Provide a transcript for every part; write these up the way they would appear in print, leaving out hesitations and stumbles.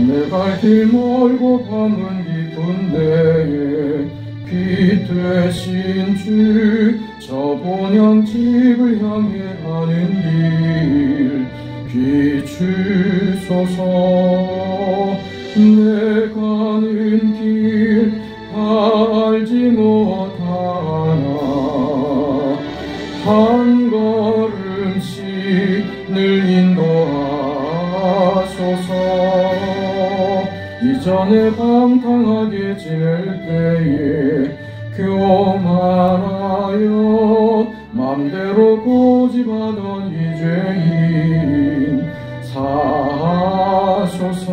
내 갈 길 멀고 밤은 깊은데 빛 되신 주 저 본향집을 향해 가는 길 비추소서. 내 가는 길 알지 못하나 한 걸음씩 늘 인도하소서. 이전에 방탕하게 지낼 때에 교만하여 맘대로 고집하던 이 죄인 사하소서.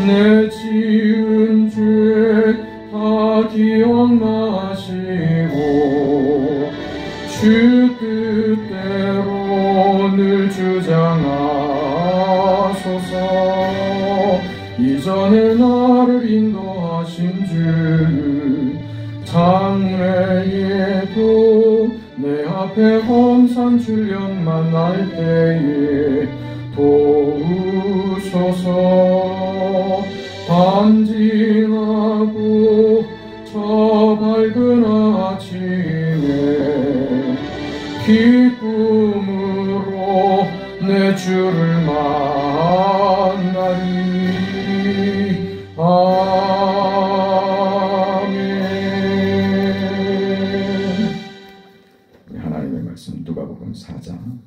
내 지은 죄 다 기억나시고 주 뜻대로 늘 주장하소서. 이전에 나를 인도하신 주 장래에도 내 앞에 험산 출령 만날 때에 도우소서. 밤 지나고 저 밝은 아침에 기쁨으로 내 주를 만나리. 아멘. 하나님의 말씀 누가복음 4장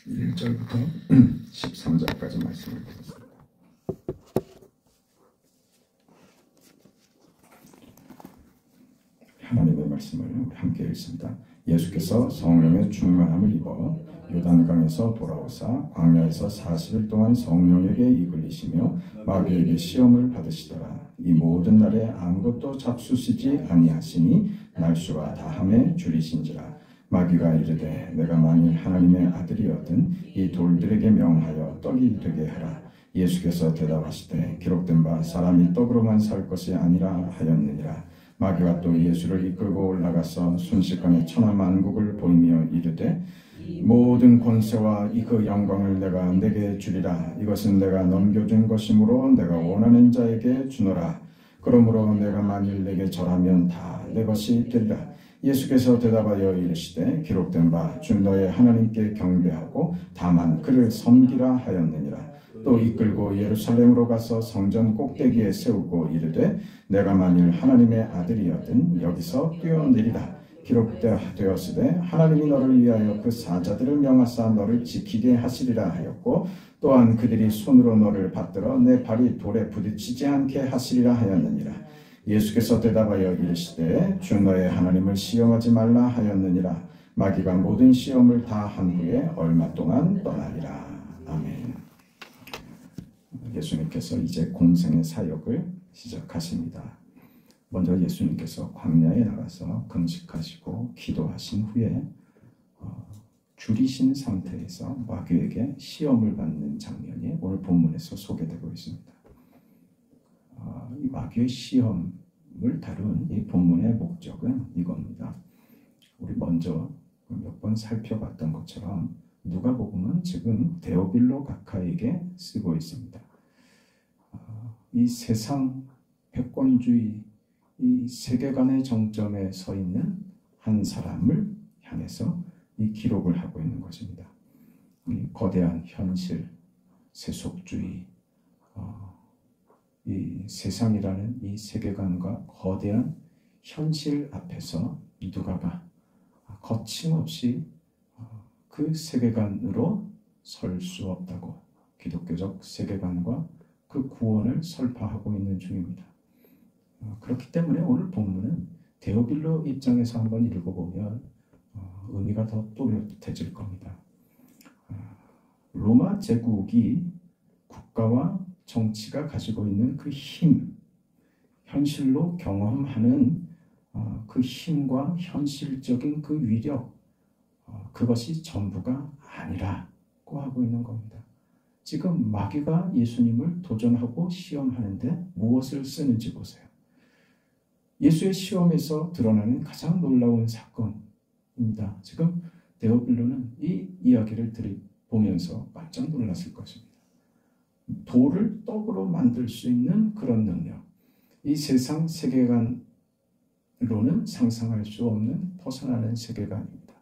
1절부터 13절까지 말씀을 드렸습니다. 하나님의 말씀을 함께 읽습니다. 예수께서 성령의 충만함을 입어 요단강에서 돌아오사 광야에서 40일 동안 성령에게 이끌리시며 마귀에게 시험을 받으시더라. 이 모든 날에 아무것도 잡수시지 아니하시니 날수가 다함에 줄이신지라. 마귀가 이르되 내가 만일 하나님의 아들이었든 이 돌들에게 명하여 떡이 되게 하라. 예수께서 대답하시되 기록된 바 사람이 떡으로만 살 것이 아니라 하였느니라. 마귀가 또 예수를 이끌고 올라가서 순식간에 천하만국을 보이며 이르되 모든 권세와 그 영광을 내가 내게 주리라. 이것은 내가 넘겨준 것이므로 내가 원하는 자에게 주노라. 그러므로 내가 만일 내게 절하면 다 내 것이 되리라. 예수께서 대답하여 이르시되 기록된 바 주 너의 하나님께 경배하고 다만 그를 섬기라 하였느니라. 또 이끌고 예루살렘으로 가서 성전 꼭대기에 세우고 이르되 내가 만일 하나님의 아들이었든 여기서 뛰어내리라. 기록되었으되 하나님이 너를 위하여 그 사자들을 명하사 너를 지키게 하시리라 하였고 또한 그들이 손으로 너를 받들어 내 발이 돌에 부딪히지 않게 하시리라 하였느니라. 예수께서 대답하여 이르시되 주 너의 하나님을 시험하지 말라 하였느니라. 마귀가 모든 시험을 다 한 후에 얼마 동안 떠나리라. 아멘. 예수님께서 이제 공생의 사역을 시작하십니다. 먼저 예수님께서 광야에 나가서 금식하시고 기도하신 후에 줄이신 상태에서 마귀에게 시험을 받는 장면이 오늘 본문에서 소개되고 있습니다. 이 마귀의 시험을 다룬 이 본문의 목적은 이겁니다. 우리 먼저 몇 번 살펴봤던 것처럼 누가복음은 지금 데오빌로 각하에게 쓰고 있습니다. 이 세상 패권주의 이 세계관의 정점에 서 있는 한 사람을 향해서 이 기록을 하고 있는 것입니다. 이 거대한 현실, 세속주의, 이 세상이라는 이 세계관과 거대한 현실 앞에서 누가가 거침없이 그 세계관으로 설 수 없다고 기독교적 세계관과 그 구원을 설파하고 있는 중입니다. 그렇기 때문에 오늘 본문은 데오빌로 입장에서 한번 읽어보면 의미가 더 또렷해질 겁니다. 로마 제국이 국가와 정치가 가지고 있는 그 힘, 현실로 경험하는 그 힘과 현실적인 그 위력, 그것이 전부가 아니라고 하고 있는 겁니다. 지금 마귀가 예수님을 도전하고 시험하는데 무엇을 쓰는지 보세요. 예수의 시험에서 드러나는 가장 놀라운 사건입니다. 지금 데오빌로는 이 이야기를 보면서 깜짝 놀랐을 것입니다. 돌을 떡으로 만들 수 있는 그런 능력, 이 세상 세계관으로는 상상할 수 없는 벗어나는 세계관입니다.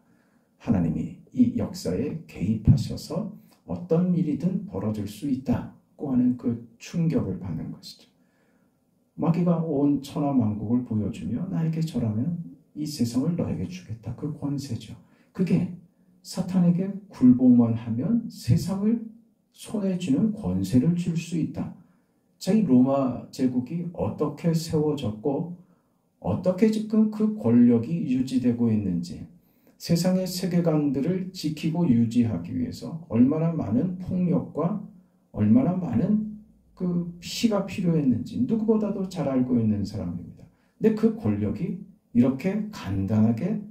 하나님이 이 역사에 개입하셔서 어떤 일이든 벌어질 수 있다고 하는 그 충격을 받는 것이죠. 마귀가 온 천하만국을 보여주며 나에게 절하면 이 세상을 너에게 주겠다. 그 권세죠. 그게 사탄에게 굴복만 하면 세상을 손에 쥐는 권세를 줄 수 있다. 자, 이 로마 제국이 어떻게 세워졌고 어떻게 지금 그 권력이 유지되고 있는지, 세상의 세계관들을 지키고 유지하기 위해서 얼마나 많은 폭력과 얼마나 많은 그 피가 필요했는지 누구보다도 잘 알고 있는 사람입니다. 근데 그 권력이 이렇게 간단하게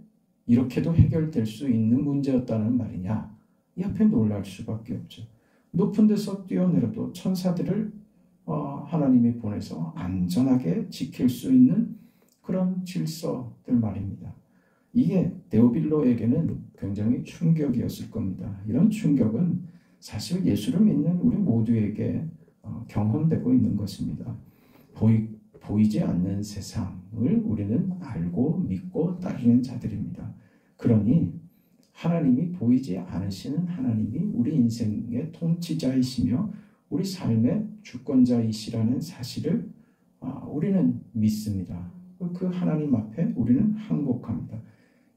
이렇게도 해결될 수 있는 문제였다는 말이냐? 이 앞에 놀랄 수밖에 없죠. 높은 데서 뛰어내려도 천사들을 하나님이 보내서 안전하게 지킬 수 있는 그런 질서들 말입니다. 이게 데오빌로에게는 굉장히 충격이었을 겁니다. 이런 충격은 사실 예수를 믿는 우리 모두에게 경험되고 있는 것입니다. 보이지 않는 세상을 우리는 알고 믿고 따르는 자들입니다. 그러니 하나님이 보이지 않으시는 하나님이 우리 인생의 통치자이시며 우리 삶의 주권자이시라는 사실을 우리는 믿습니다. 그 하나님 앞에 우리는 항복합니다.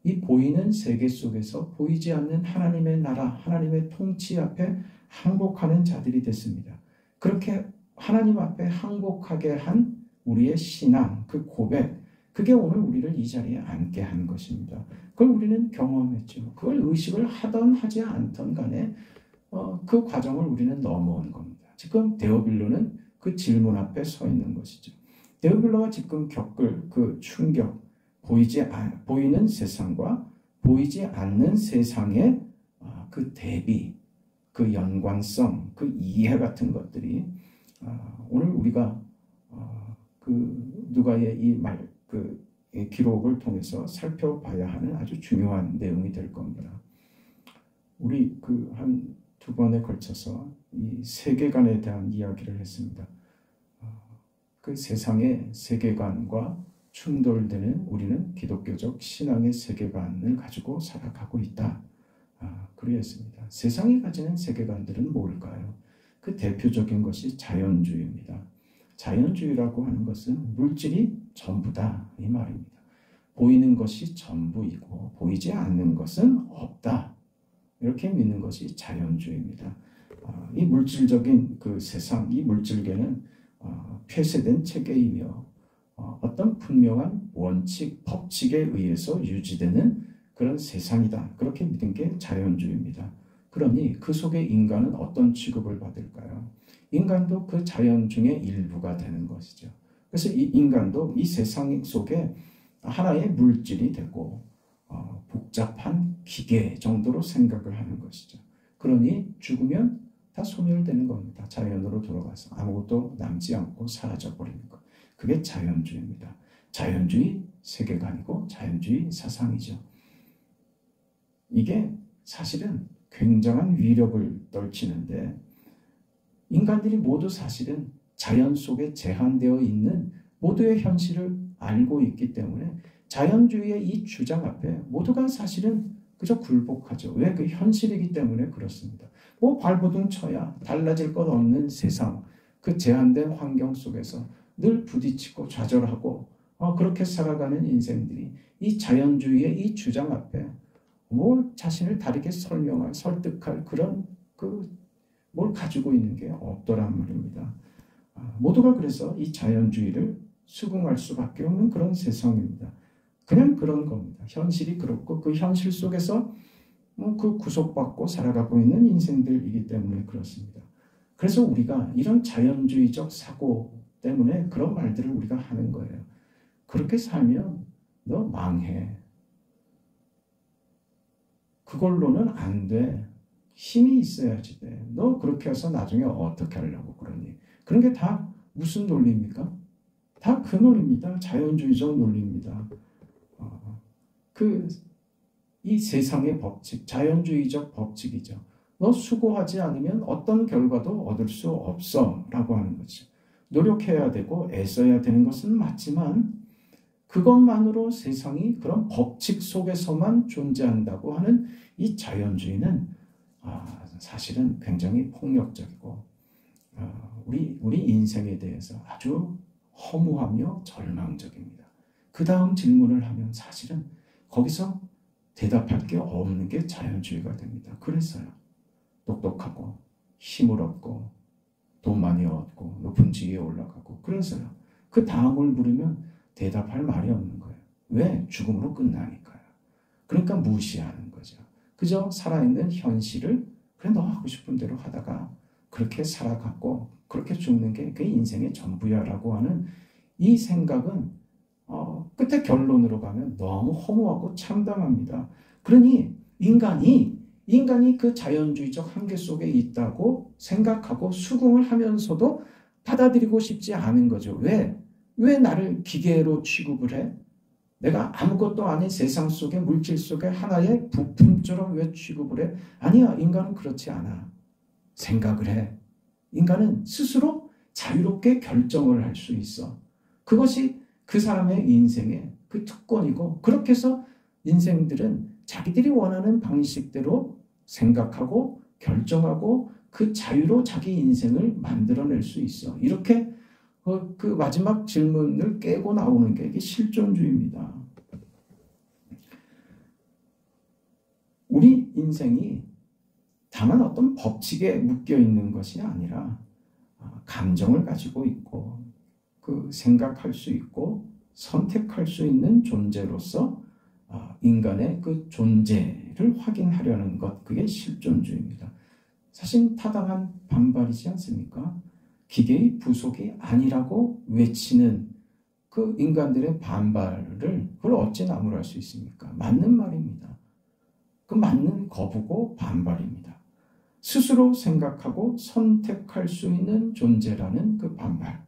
이 보이는 세계 속에서 보이지 않는 하나님의 나라, 하나님의 통치 앞에 항복하는 자들이 됐습니다. 그렇게 하나님 앞에 항복하게 한 우리의 신앙, 그 고백, 그게 오늘 우리를 이 자리에 앉게 한 것입니다. 그걸 우리는 경험했죠. 그걸 의식을 하던 하지 않던 간에 그 과정을 우리는 넘어온 겁니다. 지금 데오빌로는 그 질문 앞에 서 있는 것이죠. 데오빌로가 지금 겪을 그 충격, 보이는 세상과 보이지 않는 세상의 그 대비, 그 연관성, 그 이해 같은 것들이 오늘 우리가 그 누가의 이 기록을 통해서 살펴봐야 하는 아주 중요한 내용이 될 겁니다. 우리 한 두 번에 걸쳐서 이 세계관에 대한 이야기를 했습니다. 그 세상의 세계관과 충돌되는 우리는 기독교적 신앙의 세계관을 가지고 살아가고 있다. 그랬습니다. 세상이 가지는 세계관들은 뭘까요? 그 대표적인 것이 자연주의입니다. 자연주의라고 하는 것은 물질이 전부다 이 말입니다. 보이는 것이 전부이고 보이지 않는 것은 없다. 이렇게 믿는 것이 자연주의입니다. 이 물질적인 그 세상, 이 물질계는 폐쇄된 체계이며 어떤 분명한 원칙, 법칙에 의해서 유지되는 그런 세상이다. 그렇게 믿는 게 자연주의입니다. 그러니 그 속에 인간은 어떤 취급을 받을까요? 인간도 그 자연 중의 일부가 되는 것이죠. 그래서 이 인간도 이 세상 속에 하나의 물질이 되고 복잡한 기계 정도로 생각을 하는 것이죠. 그러니 죽으면 다 소멸되는 겁니다. 자연으로 돌아가서 아무것도 남지 않고 사라져버리는 것. 그게 자연주의입니다. 자연주의 세계관이고 자연주의 사상이죠. 이게 사실은 굉장한 위력을 떨치는데 인간들이 모두 사실은 자연 속에 제한되어 있는 모두의 현실을 알고 있기 때문에 자연주의의 이 주장 앞에 모두가 사실은 그저 굴복하죠. 왜? 그 현실이기 때문에 그렇습니다. 발버둥 쳐야 달라질 것 없는 세상, 그 제한된 환경 속에서 늘 부딪히고 좌절하고 그렇게 살아가는 인생들이 이 자연주의의 이 주장 앞에 자신을 다르게 설득할 그런 뭘 가지고 있는 게 없더란 말입니다. 모두가 그래서 이 자연주의를 수긍할 수밖에 없는 그런 세상입니다. 그냥 그런 겁니다. 현실이 그렇고 그 현실 속에서 그 구속받고 살아가고 있는 인생들이기 때문에 그렇습니다. 그래서 우리가 이런 자연주의적 사고 때문에 그런 말들을 우리가 하는 거예요. 그렇게 살면 너 망해. 그걸로는 안 돼. 힘이 있어야지 돼. 너 그렇게 해서 나중에 어떻게 하려고 그러니. 그런 게 다 무슨 논리입니까? 다 그 논리입니다. 자연주의적 논리입니다. 이 세상의 법칙, 자연주의적 법칙이죠. 너 수고하지 않으면 어떤 결과도 얻을 수 없어 라고 하는 거죠. 노력해야 되고 애써야 되는 것은 맞지만 그것만으로 세상이 그런 법칙 속에서만 존재한다고 하는 이 자연주의는 사실은 굉장히 폭력적이고 우리 인생에 대해서 아주 허무하며 절망적입니다. 그 다음 질문을 하면 사실은 거기서 대답할 게 없는 게 자연주의가 됩니다. 그래서요. 똑똑하고 힘을 얻고 돈 많이 얻고 높은 지위에 올라가고 그래서요. 그 다음을 물으면 대답할 말이 없는 거예요. 왜? 죽음으로 끝나니까요. 그러니까 무시하는 거죠. 그저 살아있는 현실을 그래 너 하고 싶은 대로 하다가 그렇게 살아갔고 그렇게 죽는 게 그게 인생의 전부야라고 하는 이 생각은 끝에 결론으로 가면 너무 허무하고 참담합니다. 그러니 인간이 그 자연주의적 한계 속에 있다고 생각하고 수긍을 하면서도 받아들이고 싶지 않은 거죠. 왜 나를 기계로 취급을 해? 내가 아무것도 아닌 세상 속에 물질 속에 하나의 부품처럼 왜 취급을 해? 아니야, 인간은 그렇지 않아. 생각을 해. 인간은 스스로 자유롭게 결정을 할 수 있어. 그것이 그 사람의 인생의 그 특권이고 그렇게 해서 인생들은 자기들이 원하는 방식대로 생각하고 결정하고 그 자유로 자기 인생을 만들어낼 수 있어. 이렇게 그 마지막 질문을 깨고 나오는 게 이게 실존주의입니다. 우리 인생이 다만 어떤 법칙에 묶여 있는 것이 아니라 감정을 가지고 있고 그 생각할 수 있고 선택할 수 있는 존재로서 인간의 그 존재를 확인하려는 것, 그게 실존주의입니다. 사실 타당한 반발이지 않습니까? 기계의 부속이 아니라고 외치는 그 인간들의 반발을 그걸 어찌 나무랄 수 있습니까? 맞는 말입니다. 그 맞는 거부고 반발입니다. 스스로 생각하고 선택할 수 있는 존재라는 그 반발.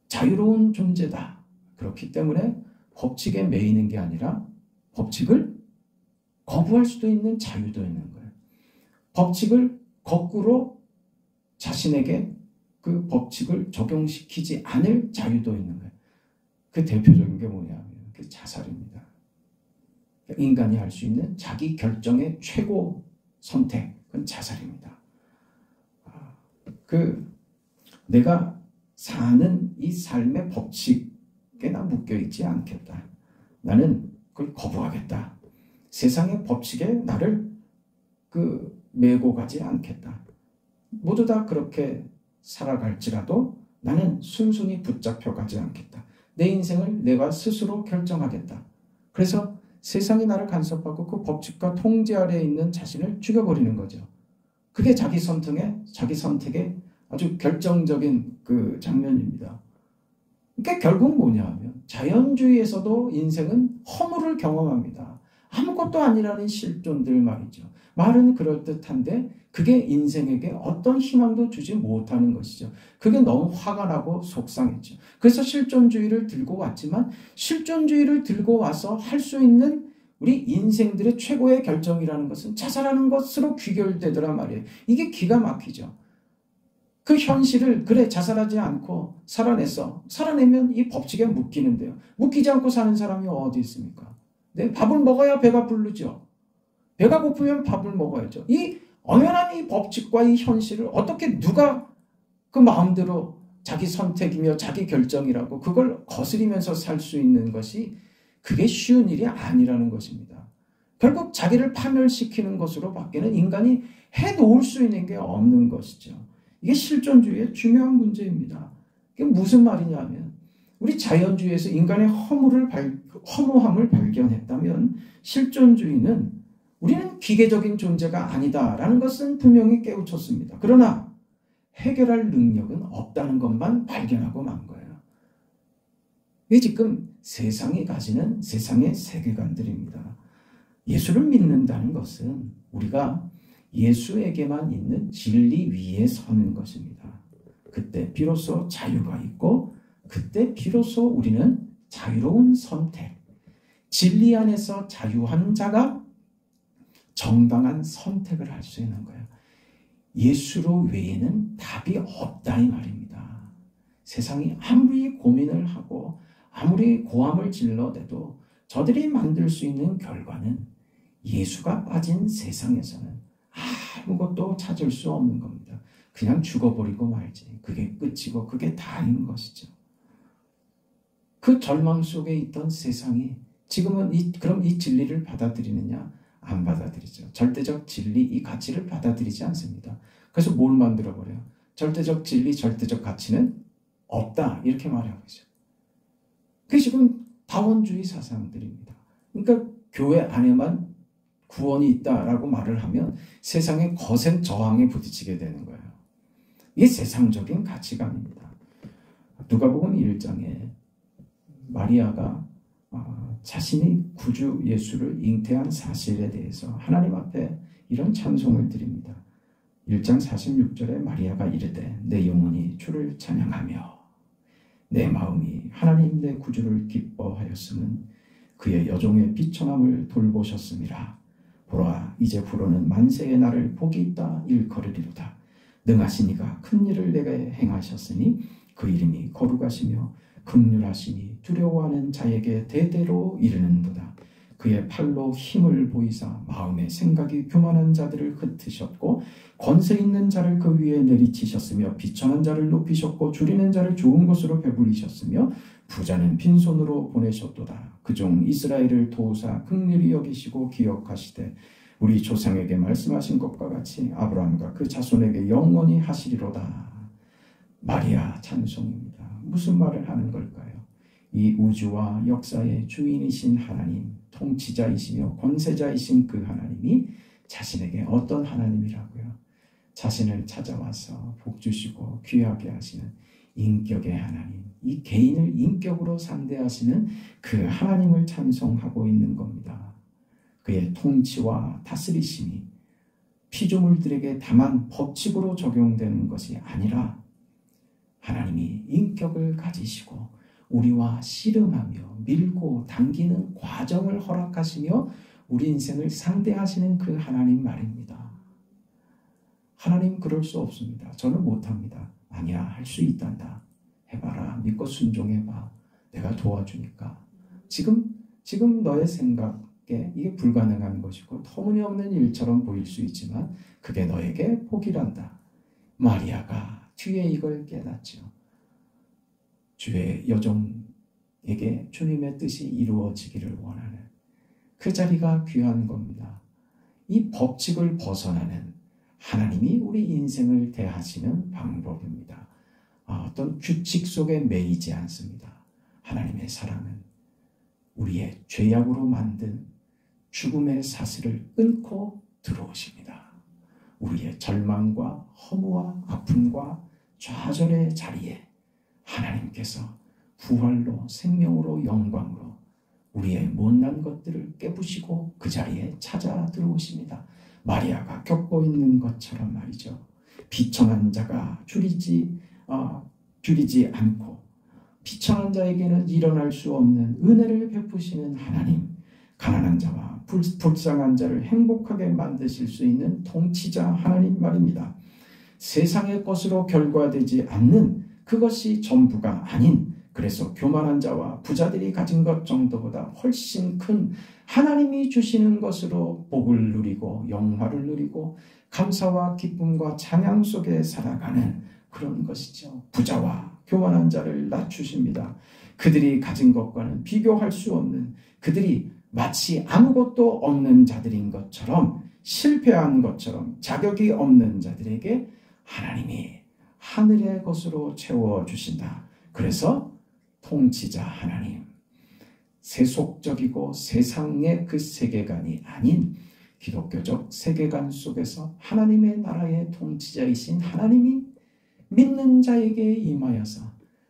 자유로운 존재다. 그렇기 때문에 법칙에 매이는 게 아니라 법칙을 거부할 수도 있는 자유도 있는 거예요. 법칙을 거꾸로 자신에게 그 법칙을 적용시키지 않을 자유도 있는 거예요. 그 대표적인 게 뭐냐면 그 자살입니다. 인간이 할 수 있는 자기 결정의 최고 선택은 자살입니다. 내가 사는 이 삶의 법칙에 나 묶여있지 않겠다. 나는 그걸 거부하겠다. 세상의 법칙에 나를 메고 가지 않겠다. 모두 다 그렇게 살아갈지라도 나는 순순히 붙잡혀 가지 않겠다. 내 인생을 내가 스스로 결정하겠다. 그래서 세상이 나를 간섭하고 그 법칙과 통제 아래에 있는 자신을 죽여버리는 거죠. 그게 자기 선택의 아주 결정적인 그 장면입니다. 그러니까 결국 뭐냐 하면 자연주의에서도 인생은 허물을 경험합니다. 아무것도 아니라는 실존들 말이죠. 말은 그럴듯한데 그게 인생에게 어떤 희망도 주지 못하는 것이죠. 그게 너무 화가 나고 속상했죠. 그래서 실존주의를 들고 왔지만 실존주의를 들고 와서 할 수 있는 우리 인생들의 최고의 결정이라는 것은 자살하는 것으로 귀결되더란 말이에요. 이게 기가 막히죠. 그 현실을 그래 자살하지 않고 살아내면 이 법칙에 묶이는데요. 묶이지 않고 사는 사람이 어디 있습니까? 네, 밥을 먹어야 배가 부르죠. 배가 고프면 밥을 먹어야죠. 이 엄연한 이 법칙과 이 현실을 어떻게 누가 그 마음대로 자기 선택이며 자기 결정이라고 그걸 거스리면서 살 수 있는 것이 그게 쉬운 일이 아니라는 것입니다. 결국 자기를 파멸시키는 것으로 밖에는 인간이 해놓을 수 있는 게 없는 것이죠. 이게 실존주의의 중요한 문제입니다. 이게 무슨 말이냐면 우리 자연주의에서 인간의 허무함을 발견했다면 실존주의는 우리는 기계적인 존재가 아니다라는 것은 분명히 깨우쳤습니다. 그러나 해결할 능력은 없다는 것만 발견하고 만 거예요. 이게 지금 세상이 가지는 세상의 세계관들입니다. 예수를 믿는다는 것은 우리가 예수에게만 있는 진리 위에 서는 것입니다. 그때 비로소 자유가 있고 그때 비로소 우리는 자유로운 선택, 진리 안에서 자유한 자가 정당한 선택을 할 수 있는 거예요. 예수로 외에는 답이 없다 이 말입니다. 세상이 아무리 고민을 하고 아무리 고함을 질러대도 저들이 만들 수 있는 결과는 예수가 빠진 세상에서는 아무것도 찾을 수 없는 겁니다. 그냥 죽어버리고 말지. 그게 끝이고 그게 다인 것이죠. 그 절망 속에 있던 세상이 지금은 그럼 이 진리를 받아들이느냐? 안 받아들이죠. 절대적 진리, 이 가치를 받아들이지 않습니다. 그래서 뭘 만들어버려요? 절대적 진리, 절대적 가치는 없다. 이렇게 말하고 있어요. 그게 지금 다원주의 사상들입니다. 그러니까 교회 안에만 구원이 있다라고 말을 하면 세상의 거센 저항에 부딪히게 되는 거예요. 이게 세상적인 가치관입니다. 누가복음 1장에 마리아가 자신이 구주 예수를 잉태한 사실에 대해서 하나님 앞에 이런 찬송을 드립니다. 1장 46절에 마리아가 이르되 내 영혼이 주를 찬양하며 내 마음이 하나님 내 구주를 기뻐하였음은 그의 여종의 비천함을 돌보셨음이라. 보라 이제 후로는 만세의 날을 복이 있다 일컬으리로다. 능하신 이가 큰 일을 내게 행하셨으니 그 이름이 거룩하시며 긍휼하시니 두려워하는 자에게 대대로 이르는도다. 그의 팔로 힘을 보이사 마음의 생각이 교만한 자들을 흩으셨고 권세 있는 자를 그 위에 내리치셨으며 비천한 자를 높이셨고 줄이는 자를 좋은 곳으로 배부리셨으며 부자는 빈손으로 보내셨도다. 그종 이스라엘을 도우사 긍휼히 여기시고 기억하시되 우리 조상에게 말씀하신 것과 같이 아브라함과 그 자손에게 영원히 하시리로다. 마리아 찬송입니다. 무슨 말을 하는 걸까요? 이 우주와 역사의 주인이신 하나님, 통치자이시며 권세자이신 그 하나님이 자신에게 어떤 하나님이라고요? 자신을 찾아와서 복주시고 귀하게 하시는 인격의 하나님, 이 개인을 인격으로 상대하시는 그 하나님을 찬송하고 있는 겁니다. 그의 통치와 다스리심이 피조물들에게 다만 법칙으로 적용되는 것이 아니라 하나님이 인격을 가지시고 우리와 씨름하며 밀고 당기는 과정을 허락하시며 우리 인생을 상대하시는 그 하나님 말입니다. 하나님 그럴 수 없습니다. 저는 못합니다. 아니야, 할 수 있단다. 해봐라. 믿고 순종해봐. 내가 도와주니까. 지금 너의 생각에 이게 불가능한 것이고 터무니없는 일처럼 보일 수 있지만 그게 너에게 복이란다. 마리아가 뒤에 이걸 깨닫죠. 주의 여종에게 주님의 뜻이 이루어지기를 원하는 그 자리가 귀한 겁니다. 이 법칙을 벗어나는 하나님이 우리 인생을 대하시는 방법입니다. 어떤 규칙 속에 매이지 않습니다. 하나님의 사랑은 우리의 죄악으로 만든 죽음의 사슬을 끊고 들어오십니다. 우리의 절망과 허무와 아픔과 좌절의 자리에 하나님께서 부활로 생명으로 영광으로 우리의 못난 것들을 깨부시고 그 자리에 찾아 들어오십니다. 마리아가 겪고 있는 것처럼 말이죠. 비천한 자가 줄이지 않고 비천한 자에게는 일어날 수 없는 은혜를 베푸시는 하나님, 가난한 자와 불쌍한 자를 행복하게 만드실 수 있는 통치자 하나님 말입니다. 세상의 것으로 결과되지 않는 그것이 전부가 아닌, 그래서 교만한 자와 부자들이 가진 것 정도보다 훨씬 큰 하나님이 주시는 것으로 복을 누리고 영화를 누리고 감사와 기쁨과 찬양 속에 살아가는 그런 것이죠. 부자와 교만한 자를 낮추십니다. 그들이 가진 것과는 비교할 수 없는, 그들이 마치 아무것도 없는 자들인 것처럼, 실패한 것처럼 자격이 없는 자들에게 하나님이 하늘의 것으로 채워주신다. 그래서 통치자 하나님, 세속적이고 세상의 그 세계관이 아닌 기독교적 세계관 속에서 하나님의 나라의 통치자이신 하나님이 믿는 자에게 임하여서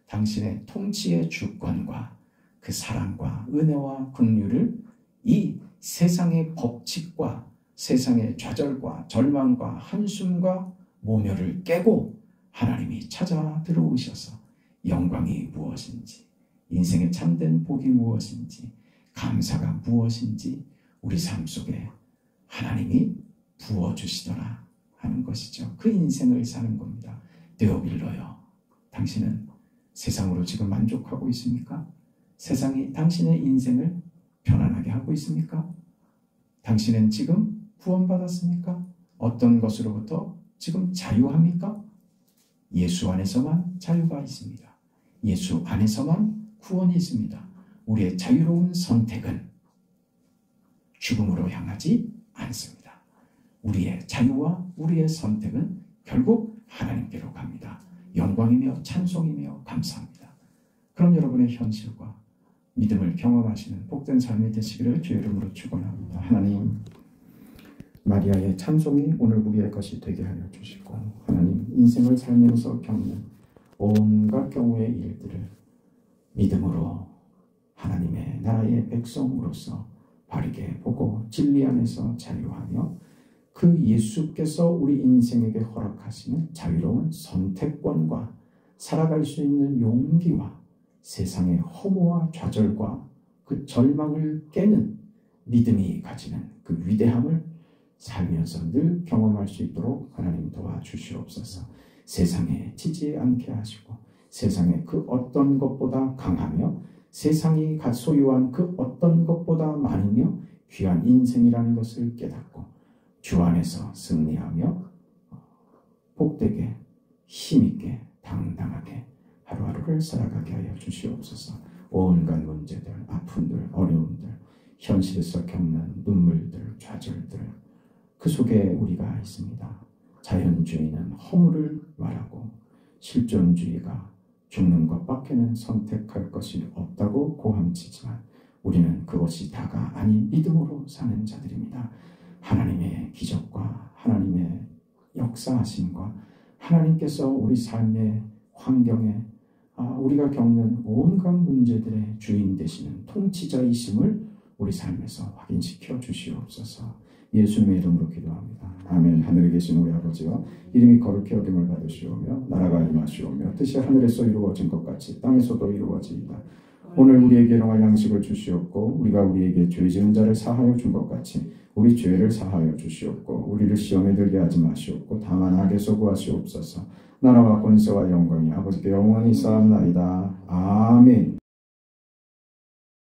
당신의 통치의 주권과 그 사랑과 은혜와 긍휼을 이 세상의 법칙과 세상의 좌절과 절망과 한숨과 모멸을 깨고 하나님이 찾아 들어오셔서 영광이 무엇인지, 인생의 참된 복이 무엇인지, 감사가 무엇인지 우리 삶 속에 하나님이 부어주시더라 하는 것이죠. 그 인생을 사는 겁니다. 데오빌러요, 당신은 세상으로 지금 만족하고 있습니까? 세상이 당신의 인생을 편안하게 하고 있습니까? 당신은 지금 구원받았습니까? 어떤 것으로부터 지금 자유합니까? 예수 안에서만 자유가 있습니다. 예수 안에서만 구원이 있습니다. 우리의 자유로운 선택은 죽음으로 향하지 않습니다. 우리의 자유와 우리의 선택은 결국 하나님께로 갑니다. 영광이며 찬송이며 감사합니다. 그럼 여러분의 현실과 믿음을 경험하시는 복된 삶이 되시기를 주의 이름으로 축원합니다. 하나님, 마리아의 찬송이 오늘 우리의 것이 되게 하여 주시고, 하나님, 인생을 살면서 겪는 온갖 경우의 일들을 믿음으로 하나님의 나라의 백성으로서 바르게 보고 진리 안에서 자유하며 그 예수께서 우리 인생에게 허락하시는 자유로운 선택권과 살아갈 수 있는 용기와 세상의 허무와 좌절과 그 절망을 깨는 믿음이 가지는 그 위대함을 살면서 늘 경험할 수 있도록 하나님 도와주시옵소서. 세상에 지지 않게 하시고 세상의 그 어떤 것보다 강하며 세상이 소유한 그 어떤 것보다 많으며 귀한 인생이라는 것을 깨닫고 주 안에서 승리하며 복되게 힘있게 당당하게 하루하루를 살아가게 하여 주시옵소서. 온갖 문제들, 아픔들, 어려움들, 현실에서 겪는 눈물들, 좌절들, 그 속에 우리가 있습니다. 자연주의는 허물을 말하고 실존주의가 죽는 것밖에는 선택할 것이 없다고 고함치지만 우리는 그것이 다가 아닌 믿음으로 사는 자들입니다. 하나님의 기적과 하나님의 역사하심과 하나님께서 우리 삶의 환경에 우리가 겪는 온갖 문제들의 주인 되시는 통치자이심을 우리 삶에서 확인시켜 주시옵소서. 예수님의 이름으로 기도합니다. 아멘. 하늘에 계신 우리 아버지와 이름이 거룩히 여김을 받으시오며 나라가 임하시오며 뜻이 하늘에서 이루어진 것 같이 땅에서도 이루어지이다. 오늘 우리에게 일용할 양식을 주시옵고 우리가 우리에게 죄 지은 자를 사하여 준 것 같이 우리 죄를 사하여 주시옵고 우리를 시험에 들게 하지 마시옵고 다만 악에서 구하시옵소서. 나라와 권세와 영광이 아버지께 영원히 쌓았나이다. 아멘.